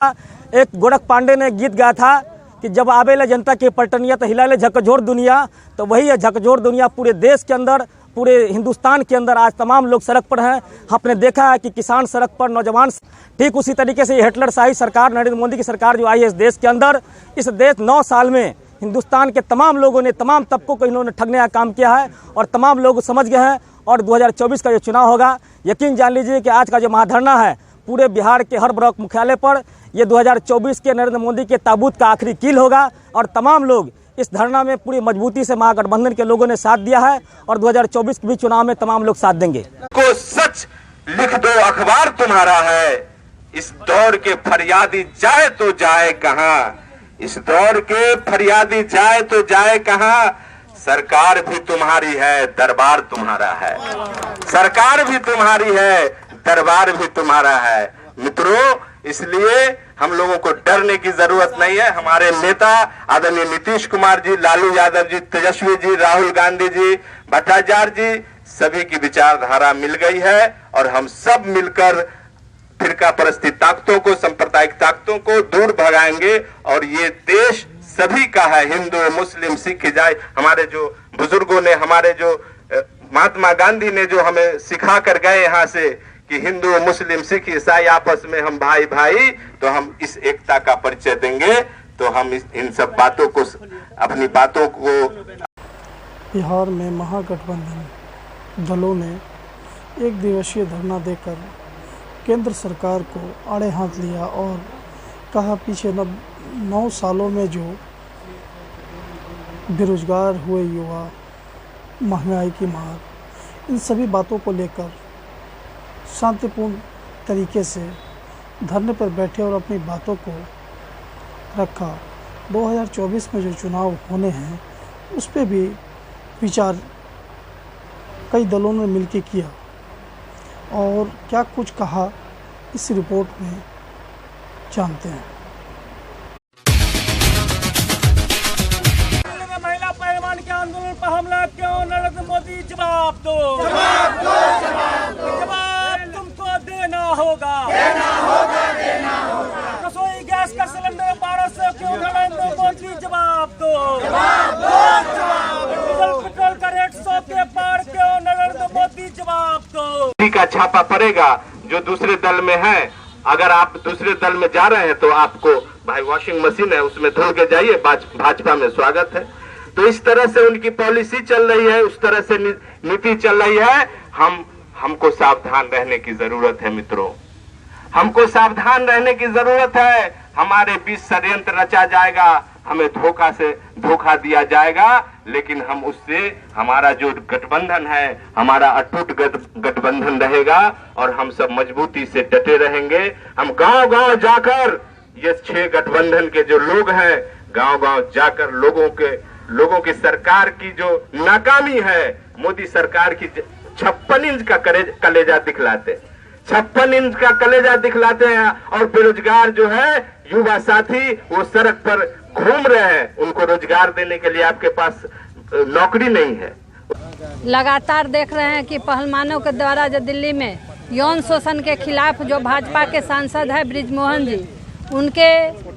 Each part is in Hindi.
एक गोरख पांडे ने गीत गाया था कि जब आवेला जनता की पलटनिया तो हिला ले झकझोर दुनिया। तो वही है झकझोर दुनिया पूरे देश के अंदर, पूरे हिंदुस्तान के अंदर आज तमाम लोग सड़क पर हैं। आपने देखा है कि किसान सड़क पर, नौजवान, ठीक उसी तरीके से ये हिटलरशाही सरकार नरेंद्र मोदी की सरकार जो आई है इस देश के अंदर, इस देश 9 साल में हिंदुस्तान के तमाम लोगों ने, तमाम तबकों को इन्होंने ठगने का काम किया है और तमाम लोग समझ गए हैं। और 2024 का जो चुनाव होगा, यकीन जान लीजिए कि आज का जो महाधरना है पूरे बिहार के हर ब्लॉक मुख्यालय पर, ये 2024 के नरेंद्र मोदी के ताबूत का आखिरी कील होगा। और तमाम लोग इस धरना में पूरी मजबूती से महागठबंधन के लोगों ने साथ दिया है और 2024 के भी चुनाव में तमाम लोग साथ देंगे। को सच लिख दो अखबार तुम्हारा है, इस दौर के फरियादी जाए तो जाए कहां, इस दौर के फरियादी जाए तो जाए कहां। सरकार भी तुम्हारी है, दरबार तुम्हारा है, सरकार भी तुम्हारी है, दरबार भी तुम्हारा है। मित्रों, इसलिए हम लोगों को डरने की जरूरत नहीं है। हमारे नेता आदरणीय नीतीश कुमार जी, लालू यादव जी, तेजस्वी जी, राहुल गांधी जी, भट्टाचार्य जी, सभी की विचारधारा मिल गई है और हम सब मिलकर फिरका परस्ती ताकतों को, सांप्रदायिक ताकतों को दूर भगाएंगे। और ये देश सभी का है, हिंदू, मुस्लिम, सिख, ईसाई। हमारे जो बुजुर्गों ने, हमारे जो महात्मा गांधी ने जो हमें सिखा कर गए यहाँ से कि हिंदू, मुस्लिम, सिख, ईसाई आपस में हम भाई भाई, तो हम इस एकता का परिचय देंगे। तो हम इन सब बातों को, अपनी बातों को। बिहार में महागठबंधन दलों ने एक दिवसीय धरना देकर केंद्र सरकार को आड़े हाथ लिया और कहा पिछले 9 सालों में जो बेरोजगार हुए युवा, महंगाई की मार, इन सभी बातों को लेकर शांतिपूर्ण तरीके से धरने पर बैठे और अपनी बातों को रखा। 2024 में जो चुनाव होने हैं उस पर भी विचार कई दलों ने मिलकर किया और क्या कुछ कहा इस रिपोर्ट में जानते हैं। महिला पैमान के आंदोलन पर हमला क्यों? नरेंद्र मोदी जवाब दो, जवाब तुमको देना होगा, रसोई गैस का सिलेंडर 1200 क्यों? नरेंद्र मोदी जवाब दो, डीजल पेट्रोल का रेट 100 के पार क्यों? नरेंद्र मोदी जवाब दो। का छापा पड़ेगा जो दूसरे दल में है। अगर आप दूसरे दल में जा रहे हैं तो आपको, भाई वॉशिंग मशीन है उसमें धुल के जाइए, भाजपा में स्वागत है। तो इस तरह से उनकी पॉलिसी चल रही है, उस तरह से नीति चल रही है। हमको सावधान रहने की जरूरत है मित्रों, हमको सावधान रहने की जरूरत है। हमारे बीच षड्यंत्र रचा जाएगा, हमें धोखा दिया जाएगा, लेकिन हम उससे, हमारा जो गठबंधन है, हमारा अटूट गठबंधन रहेगा और हम सब मजबूती से डटे रहेंगे। हम गांव-गांव जाकर, ये 6 गठबंधन के जो लोग हैं, गांव-गांव जाकर लोगों की सरकार की जो नाकामी है, मोदी सरकार की 56 इंच का कलेजा दिखलाते, 56 इंच का कलेजा दिखलाते हैं। और बेरोजगार जो है युवा साथी, वो सड़क पर घूम रहे हैं, उनको रोजगार देने के लिए आपके पास नौकरी नहीं है। लगातार देख रहे हैं कि पहलवानों के द्वारा जो दिल्ली में यौन शोषण के खिलाफ जो भाजपा के सांसद है बृजमोहन जी, उनके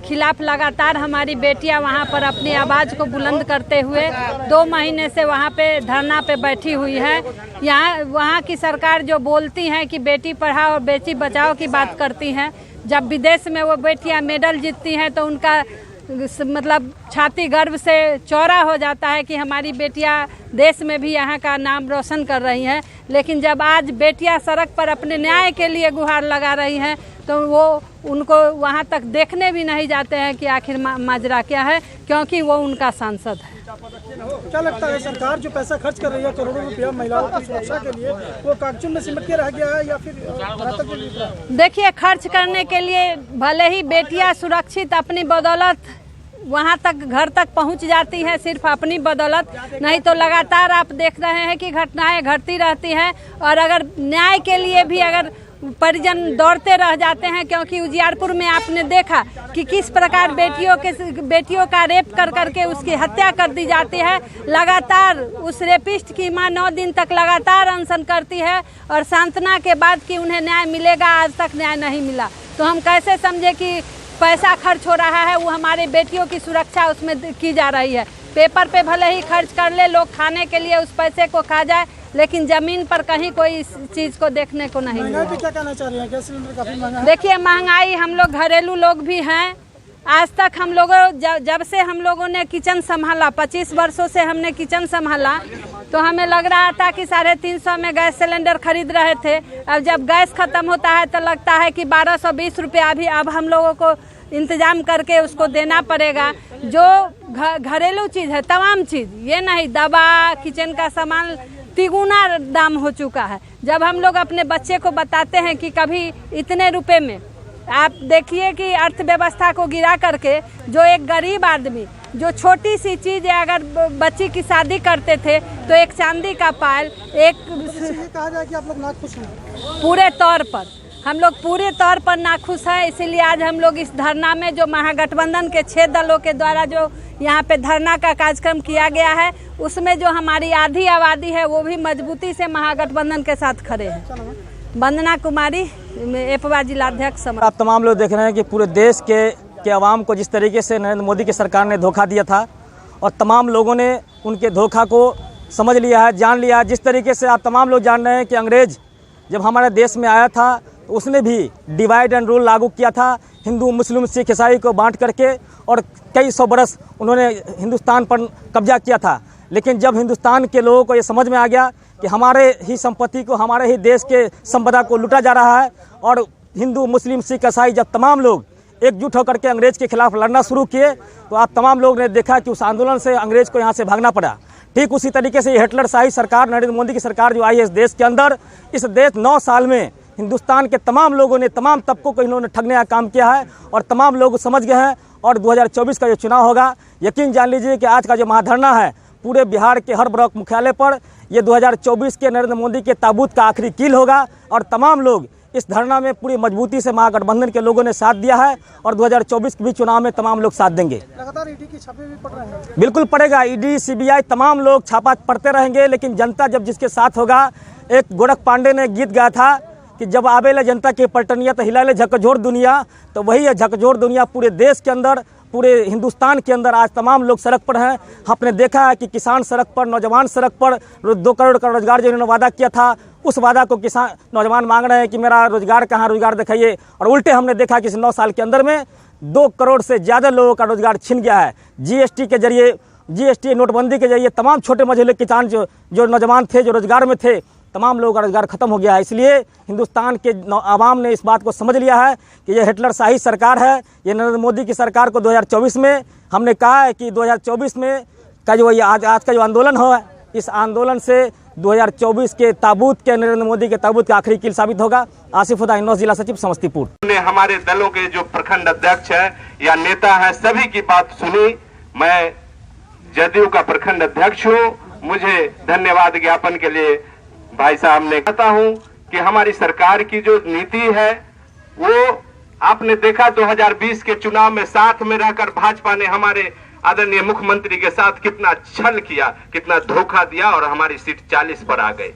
खिलाफ लगातार हमारी बेटियां वहां पर अपनी आवाज़ को बुलंद करते हुए 2 महीने से वहां पे धरना पे बैठी हुई है। वहां की सरकार जो बोलती हैं कि बेटी पढ़ाओ और बेटी बचाओ की बात करती हैं, जब विदेश में वो बेटियां मेडल जीतती हैं तो उनका मतलब छाती गर्व से चौड़ा हो जाता है कि हमारी बेटियां देश में भी यहाँ का नाम रोशन कर रही हैं। लेकिन जब आज बेटियां सड़क पर अपने न्याय के लिए गुहार लगा रही हैं तो वो उनको वहाँ तक देखने भी नहीं जाते हैं कि आखिर माजरा क्या है, क्योंकि वो उनका सांसद है। क्या लगता है सरकार जो पैसा खर्च कर रही है करोड़ों रुपया महिलाओं की सुरक्षा के लिए, वो कागजों में सिमट के रह गया है या फिर? देखिए, खर्च करने के लिए भले ही बेटियां सुरक्षित अपनी बदौलत वहां तक, घर तक पहुंच जाती हैं, सिर्फ अपनी बदौलत, नहीं तो लगातार आप देख रहे हैं कि घटनाएं घटती रहती हैं। और अगर न्याय के लिए भी अगर परिजन दौड़ते रह जाते हैं, क्योंकि उजियारपुर में आपने देखा कि किस प्रकार बेटियों का रेप कर करके उसकी हत्या कर दी जाती है। लगातार उस रेपिस्ट की मां 9 दिन तक लगातार अनशन करती है और सांत्वना के बाद कि उन्हें न्याय मिलेगा, आज तक न्याय नहीं मिला। तो हम कैसे समझे कि पैसा खर्च हो रहा है वो हमारे बेटियों की सुरक्षा उसमें की जा रही है। पेपर पे भले ही खर्च कर ले लोग, खाने के लिए उस पैसे को खा जाए, लेकिन जमीन पर कहीं कोई इस चीज़ को देखने को नहीं मिला। क्या कहना चाह रही हैं? गैस सिलेंडर काफी महंगा है। देखिए महंगाई, हम लोग घरेलू लोग भी हैं। आज तक हम लोगों जब से हम लोगों ने किचन संभाला, 25 वर्षों से हमने किचन संभाला, तो हमें लग रहा था कि 350 में गैस सिलेंडर खरीद रहे थे। अब जब गैस खत्म होता है तो लगता है कि 1220 रुपया भी अब हम लोगों को इंतजाम करके उसको देना पड़ेगा। जो घरेलू चीज़ है, तमाम चीज़, ये नहीं दवा, किचन का सामान तिगुना दाम हो चुका है। जब हम लोग अपने बच्चे को बताते हैं कि कभी इतने रुपए में, आप देखिए कि अर्थव्यवस्था को गिरा करके जो एक गरीब आदमी जो छोटी सी चीज़ है, अगर बच्ची की शादी करते थे तो एक चांदी का पायल, एक ये कहा जाए कि आप लोग नाखुश हैं। पूरे तौर पर हम लोग पूरे तौर पर नाखुश हैं। इसीलिए आज हम लोग इस धरना में, जो महागठबंधन के 6 दलों के द्वारा जो यहाँ पे धरना का कार्यक्रम किया गया है, उसमें जो हमारी आधी आबादी है वो भी मजबूती से महागठबंधन के साथ खड़े हैं। वंदना कुमारी, एपवा जिलाध्यक्ष। आप तमाम लोग देख रहे हैं कि पूरे देश के आवाम को जिस तरीके से नरेंद्र मोदी की सरकार ने धोखा दिया था, और तमाम लोगों ने उनके धोखा को समझ लिया है, जान लिया है। जिस तरीके से आप तमाम लोग जान रहे हैं कि अंग्रेज जब हमारे देश में आया था तो उसने भी डिवाइड एंड रूल लागू किया था, हिंदू मुस्लिम सिख ईसाई को बांट करके, और कई सौ बरस उन्होंने हिंदुस्तान पर कब्जा किया था। लेकिन जब हिंदुस्तान के लोगों को ये समझ में आ गया कि हमारे ही संपत्ति को, हमारे ही देश के संपदा को लूटा जा रहा है, और हिंदू मुस्लिम सिख ईसाई जब तमाम लोग एकजुट होकर के अंग्रेज के खिलाफ लड़ना शुरू किए, तो आप तमाम लोग ने देखा कि उस आंदोलन से अंग्रेज को यहाँ से भागना पड़ा। ठीक उसी तरीके से हिटलर शाही सरकार, नरेंद्र मोदी की सरकार जो आई है इस देश के अंदर, इस देश 9 साल में हिंदुस्तान के तमाम लोगों ने, तमाम तबकों को इन्होंने ठगने का काम किया है, और तमाम लोग समझ गए हैं। और 2024 का जो चुनाव होगा, यकीन जान लीजिए कि आज का जो महाधरना है पूरे बिहार के हर ब्लॉक मुख्यालय पर, ये 2024 के नरेंद्र मोदी के ताबूत का आखिरी कील होगा। और तमाम लोग इस धरना में पूरी मजबूती से महागठबंधन के लोगों ने साथ दिया है, और 2024 के भी चुनाव में तमाम लोग साथ देंगे। लगातार ईडी की छापे भी पड़ रहे हैं। बिल्कुल पड़ेगा, ईडी सीबीआई तमाम लोग छापा पड़ते रहेंगे, लेकिन जनता जब जिसके साथ होगा। एक गोरख पांडे ने गीत गाया था कि जब आवेले जनता के पलटनिया तो हिलाले झकझोर दुनिया, तो वही है झकझोर दुनिया। पूरे देश के अंदर, पूरे हिंदुस्तान के अंदर आज तमाम लोग सड़क पर हैं। आपने देखा है कि किसान सड़क पर, नौजवान सड़क पर, 2 करोड़ का रोजगार जो इन्होंने वादा किया था, उस वादा को किसान नौजवान मांग रहे हैं कि मेरा रोजगार कहाँ, रोजगार दिखाइए। और उल्टे हमने देखा कि इस 9 साल के अंदर में 2 करोड़ से ज़्यादा लोगों का रोजगार छिन गया है। जीएसटी के जरिए, जीएसटी नोटबंदी के जरिए तमाम छोटे मझोले किसान जो नौजवान थे, जो रोजगार में थे, तमाम लोगों का रोजगार खत्म हो गया है। इसलिए हिंदुस्तान के आवाम ने इस बात को समझ लिया है कि ये हिटलर शाही सरकार है। ये नरेंद्र मोदी की सरकार को 2024 में हमने कहा है कि 2024 में का जो आज का जो आंदोलन हो, इस आंदोलन से 2024 के ताबूत के, नरेंद्र मोदी के ताबूत का आखिरी कील साबित होगा। आसिफ हुदा, इन्नौस जिला सचिव, समस्तीपुर। ने हमारे दलों के जो प्रखंड अध्यक्ष है या नेता है, सभी की बात सुनी। मैं जदयू का प्रखंड अध्यक्ष हूँ। मुझे धन्यवाद ज्ञापन के लिए भाई साहब ने कहता हूं कि हमारी सरकार की जो नीति है वो आपने देखा 2020 के चुनाव में साथ में रहकर भाजपा ने हमारे आदरणीय मुख्यमंत्री के साथ कितना छल किया, कितना धोखा दिया, और हमारी सीट 40 पर आ गई।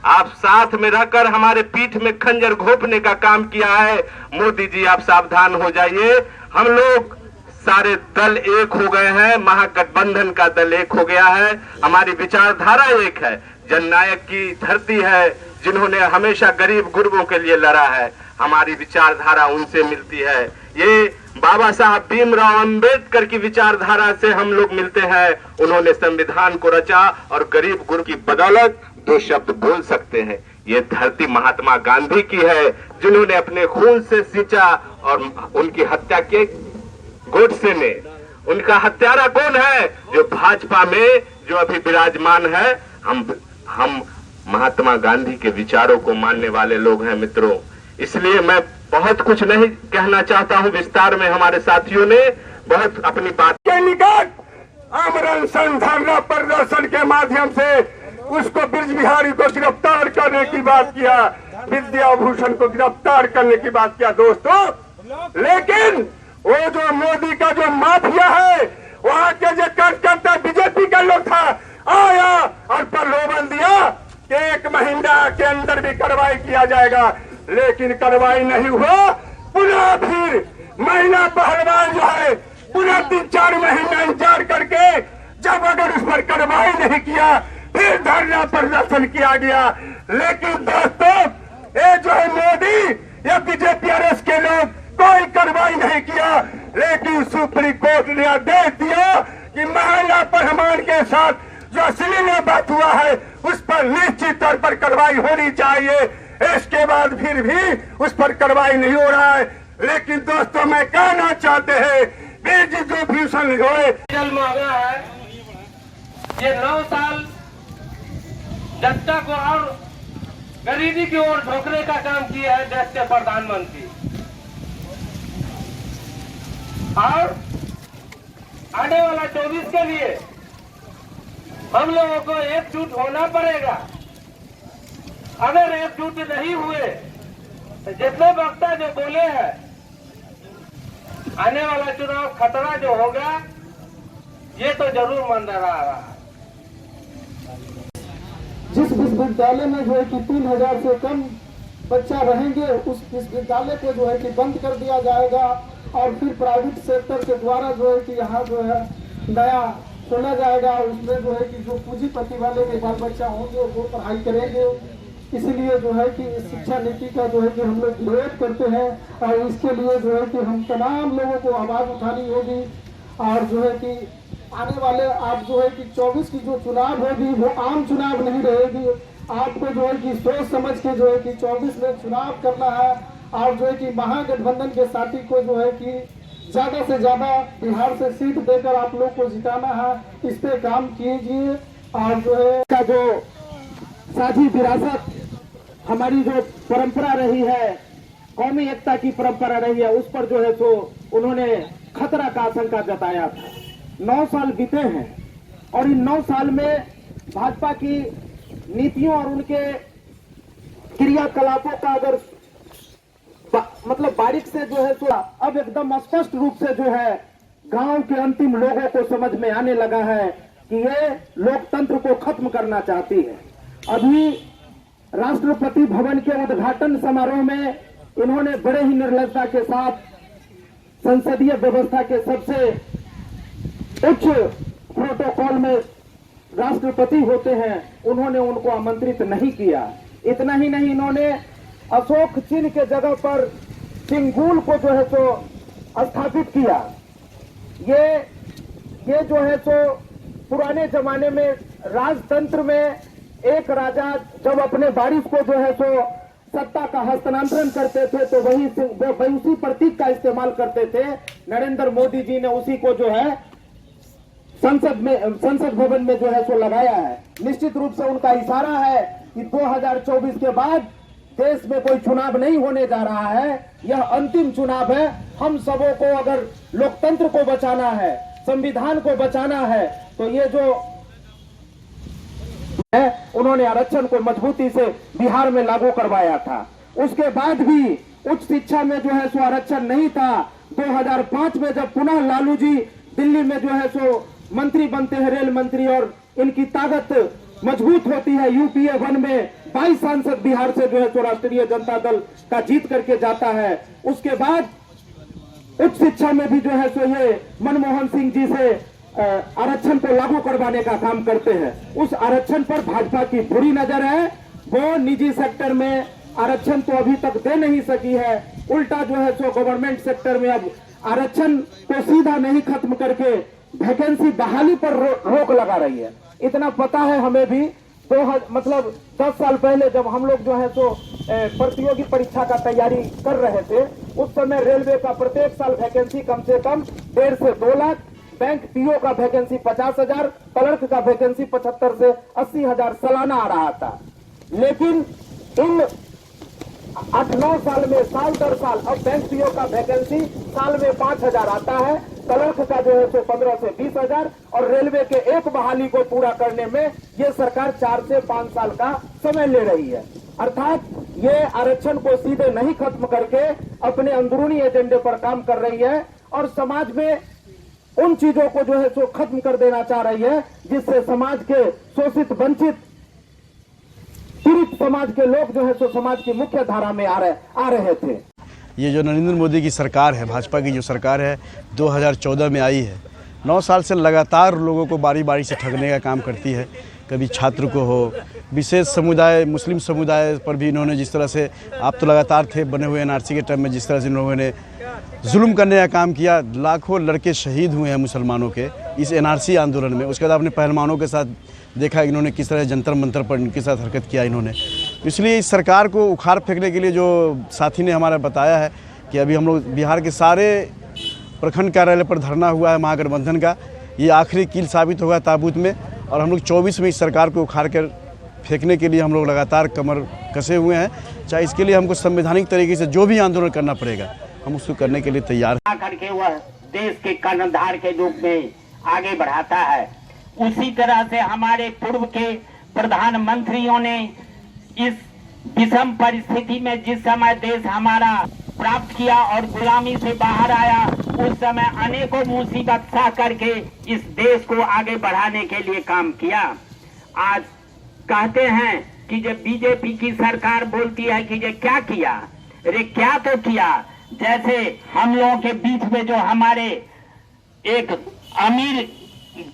आप साथ में रहकर हमारे पीठ में खंजर घोंपने का काम किया है। मोदी जी आप सावधान हो जाइए। हम लोग सारे दल एक हो गए हैं, महागठबंधन का दल एक हो गया है। हमारी विचारधारा एक है। जननायक की धरती है, जिन्होंने हमेशा गरीब गुरबों के लिए लड़ा है। हमारी विचारधारा उनसे मिलती है। ये बाबा साहब भीमराव अंबेडकर की विचारधारा से हम लोग मिलते हैं। उन्होंने संविधान को रचा, और गरीब गुरु की बदौलत 2 शब्द बोल सकते हैं। ये धरती महात्मा गांधी की है, जिन्होंने अपने खून से सींचा, और उनकी हत्या की गोडसे ने। उनका हत्यारा कौन है? जो भाजपा में जो अभी विराजमान है। हम महात्मा गांधी के विचारों को मानने वाले लोग हैं मित्रों। इसलिए मैं बहुत कुछ नहीं कहना चाहता हूं विस्तार में। हमारे साथियों ने बहुत अपनी बात के निकट आमरण धरना प्रदर्शन के माध्यम से उसको ब्रिज बिहारी को गिरफ्तार करने की बात किया, विद्याभूषण को गिरफ्तार करने की बात किया दोस्तों। लेकिन वो जो मोदी का जो माफिया है, वहां के जो कार्यकर्ता बीजेपी का लोग था, आया और प्रलोभन दिया कि 1 महीना के अंदर भी कार्रवाई किया जाएगा। लेकिन कार्रवाई नहीं हुआ। पुनः फिर महिला पहलवान जो है पूरा 3-4 महीना इंतजार करके जब अगर उस पर कार्रवाई नहीं किया फिर धरना प्रदर्शन किया गया। लेकिन दोस्तों ये जो है मोदी या बीजेपी आरएस के लोग कोई कार्रवाई नहीं किया, लेकिन सुप्रीम कोर्ट ने आदेश दिया कि महिला पहलवान के साथ जो अश्लील बात हुआ है उस पर निश्चित तौर पर कार्रवाई होनी चाहिए। इसके बाद फिर भी उस पर कार्रवाई नहीं हो रहा है। लेकिन दोस्तों मैं कहना चाहते हैं ब्रिजभूषण डीजल महंगा है, ये 9 साल जनता को और गरीबी की ओर ढोकने का काम किया है देश के प्रधानमंत्री। और आने वाला 24 के लिए हम लोगों को एकजुट होना पड़ेगा। अगर एकजुट नहीं हुए तो जितने वक्ता जो बोले हैं आने वाला चुनाव खतरा जो होगा ये तो जरूर मंजर आ रहा है। जिस विश्वविद्यालय में जो है कि 3000 से कम बच्चा रहेंगे उस विश्वविद्यालय को जो है कि बंद कर दिया जाएगा और फिर प्राइवेट सेक्टर के द्वारा जो है कि यहाँ जो है नया खोला जाएगा। उसमें जो है कि जो पूंजीपति वाले के बाल बच्चा होंगे वो पढ़ाई करेंगे। इसलिए जो है कि शिक्षा नीति का जो है कि हम लोग विरोध करते हैं और इसके लिए जो है कि हम तमाम लोगों को आवाज उठानी होगी। और जो है कि आने वाले आप जो है कि 24 की जो चुनाव होगी वो आम चुनाव नहीं रहेगी। आपको जो है कि सोच समझ के जो है कि 24 में चुनाव करना है और जो है कि महागठबंधन के साथी को जो है कि ज्यादा से ज्यादा बिहार से सीट देकर आप लोग को जिताना है। इस पे काम कीजिए। और जो है का जो साझी विरासत हमारी जो परंपरा रही है, कौमी एकता की परंपरा रही है, उस पर जो है तो उन्होंने खतरा का आशंका जताया था। 9 साल बीते हैं और इन 9 साल में भाजपा की नीतियों और उनके क्रियाकलापों का अगर मतलब बारीक से जो है तो अब एकदम स्पष्ट रूप से जो है गांव के अंतिम लोगों को समझ में आने लगा है कि ये लोकतंत्र को खत्म करना चाहती है। अभी राष्ट्रपति भवन के उद्घाटन समारोह में इन्होंने बड़े ही निर्लजता के साथ संसदीय व्यवस्था के सबसे उच्च प्रोटोकॉल में राष्ट्रपति होते हैं, उन्होंने उनको आमंत्रित नहीं किया। इतना ही नहीं, इन्होंने अशोक चिन्ह के जगह पर सिंगूल को जो है सो स्थापित किया। ये जो है सो पुराने जमाने में राजतंत्र में एक राजा जब अपने वारिस को जो है सो सत्ता का हस्तांतरण करते थे तो वही उसी प्रतीक का इस्तेमाल करते थे। नरेंद्र मोदी जी ने उसी को जो है संसद भवन में जो है सो लगाया है। निश्चित रूप से उनका इशारा है कि 2024 के बाद देश में कोई चुनाव नहीं होने जा रहा है, यह अंतिम चुनाव है। हम सबों को अगर लोकतंत्र को बचाना है, संविधान को बचाना है, तो ये जो है उन्होंने आरक्षण को मजबूती से बिहार में लागू करवाया था। उसके बाद भी उच्च शिक्षा में जो है सो आरक्षण नहीं था। 2005 में जब पुनः लालू जी दिल्ली में जो है सो मंत्री बनते हैं, रेल मंत्री, और इनकी ताकत मजबूत होती है। यूपीए 1 में 22 सांसद बिहार से जो है तो राष्ट्रीय जनता दल का जीत करके जाता है। उसके बाद उच्च शिक्षा में भी जो है सो ये मनमोहन सिंह जी से आरक्षण को लागू करवाने का काम करते हैं। उस आरक्षण पर भाजपा की बुरी नजर है। वो निजी सेक्टर में आरक्षण तो अभी तक दे नहीं सकी है, उल्टा जो है सो गवर्नमेंट सेक्टर में अब आरक्षण को सीधा नहीं खत्म करके वैकेंसी बहाली पर रोक लगा रही है। इतना पता है हमें भी, मतलब 10 साल पहले जब हम लोग जो है सो प्रतियोगी परीक्षा का तैयारी कर रहे थे, उस समय रेलवे का प्रत्येक साल वैकेंसी कम से कम 1.5 से 2 लाख, बैंक पीओ का वैकेंसी 50,000, क्लर्क का वैकेंसी 75 से 80,000 सालाना आ रहा था। लेकिन इन 8-9 साल में साल दर साल अब बैंक पीओ का वैकेंसी साल में 5,000 आता है, क्लर्क का जो है सो 15 से 20,000, और रेलवे के एक बहाली को पूरा करने में ये सरकार 4 से 5 साल का समय ले रही है। अर्थात ये आरक्षण को सीधे नहीं खत्म करके अपने अंदरूनी एजेंडे पर काम कर रही है और समाज में उन चीजों को जो है सो खत्म कर देना चाह रही है जिससे समाज के शोषित, वंचित, पीड़ित समाज के लोग जो है सो समाज की मुख्य धारा में आ रहे थे। ये जो नरेंद्र मोदी की सरकार है, भाजपा की जो सरकार है 2014 में आई है, 9 साल से लगातार लोगों को बारी बारी से ठगने का काम करती है। कभी छात्र को हो, विशेष समुदाय मुस्लिम समुदाय पर भी इन्होंने जिस तरह से, आप तो लगातार थे बने हुए एनआरसी के टाइम में, जिस तरह से इन लोगों ने जुल्म करने का काम किया। लाखों लड़के शहीद हुए हैं मुसलमानों के इस एनआरसी आंदोलन में। उसके बाद आपने पहलवानों के साथ देखा इन्होंने किस तरह जंतर मंतर पर इनके साथ हरकत किया इन्होंने। इसलिए इस सरकार को उखाड़ फेंकने के लिए जो साथी ने हमारा बताया है कि अभी हम लोग बिहार के सारे प्रखंड कार्यालय पर धरना हुआ है महागठबंधन का, ये आखिरी कील साबित होगा ताबूत में। और हम लोग 24 में इस सरकार को उखाड़ कर फेंकने के लिए हम लोग लगातार कमर कसे हुए हैं। चाहे इसके लिए हमको संवैधानिक तरीके से जो भी आंदोलन करना पड़ेगा हम उसको करने के लिए तैयार हैं। करके वह देश के कर्णधार के रूप में आगे बढ़ाता है। उसी तरह से हमारे पूर्व के प्रधानमंत्रियों ने इस विषम परिस्थिति में जिस समय देश हमारा प्राप्त किया और गुलामी से बाहर आया, उस समय अनेकों मुसीबत सह करके इस देश को आगे बढ़ाने के लिए काम किया। आज कहते हैं कि जब बीजेपी की सरकार बोलती है कि ये क्या किया, अरे क्या तो किया। जैसे हम लोगों के बीच में जो हमारे एक अमीर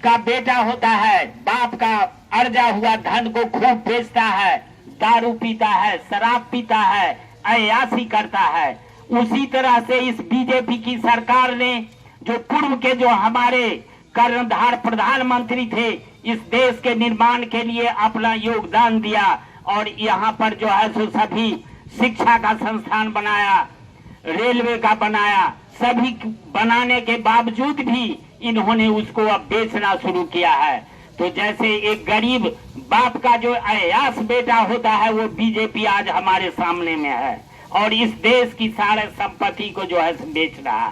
का बेटा होता है, बाप का अर्जा हुआ धन को खूब बेचता है, दारू पीता है, शराब पीता है, अय्याशी करता है, उसी तरह से इस बीजेपी की सरकार ने जो पूर्व के जो हमारे कर्णधार प्रधानमंत्री थे, इस देश के निर्माण के लिए अपना योगदान दिया और यहाँ पर जो है सो सभी शिक्षा का संस्थान बनाया, रेलवे का बनाया, सभी बनाने के बावजूद भी इन्होंने उसको अब बेचना शुरू किया है। तो जैसे एक गरीब बाप का जो अय्याश बेटा होता है, वो बीजेपी आज हमारे सामने में है और इस देश की सारे संपत्ति को जो है बेच रहा है।